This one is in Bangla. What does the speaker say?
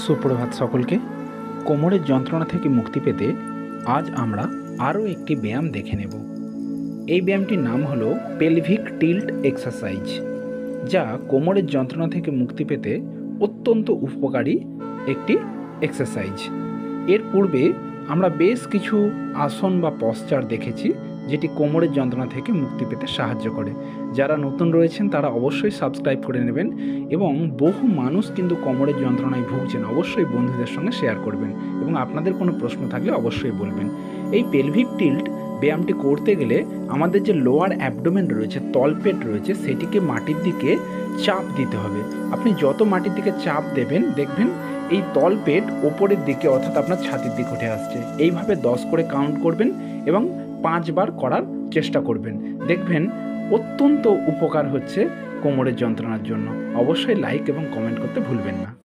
সুপ্রভাত সকলকে। কোমরের যন্ত্রণা থেকে মুক্তি পেতে আজ আমরা আরও একটি ব্যায়াম দেখে নেব। এই ব্যায়ামটির নাম হলো পেলভিক টিল্ট এক্সারসাইজ, যা কোমরের যন্ত্রণা থেকে মুক্তি পেতে অত্যন্ত উপকারী একটি এক্সারসাইজ। এর পূর্বে আমরা বেশ কিছু আসন বা পশ্চার দেখেছি, যেটি কোমরের যন্ত্রণা থেকে মুক্তি পেতে সাহায্য করে। যারা নতুন রয়েছেন তারা অবশ্যই সাবস্ক্রাইব করে নেবেন, এবং বহু মানুষ কিন্তু কোমরের যন্ত্রণায় ভুগছেন। অবশ্যই বন্ধুদের সঙ্গে শেয়ার করবেন, এবং আপনাদের কোনো প্রশ্ন থাকলে অবশ্যই বলবেন। এই পেলভিক টিল্ট ব্যায়ামটি করতে গেলে আমাদের যে লোয়ার অ্যাবডোমেন রয়েছে, তলপেট রয়েছে, সেটিকে মাটির দিকে চাপ দিতে হবে। আপনি যত মাটির দিকে চাপ দেবেন, দেখবেন এই তলপেট ওপরের দিকে অর্থাৎ আপনার ছাতির দিকে উঠে আসছে। এইভাবে 10 করে কাউন্ট করবেন এবং 5 বার করার চেষ্টা করবেন। দেখবেন অত্যন্ত উপকার হচ্ছে কোমরের যন্ত্রণার জন্য। অবশ্যই লাইক এবং কমেন্ট করতে ভুলবেন না।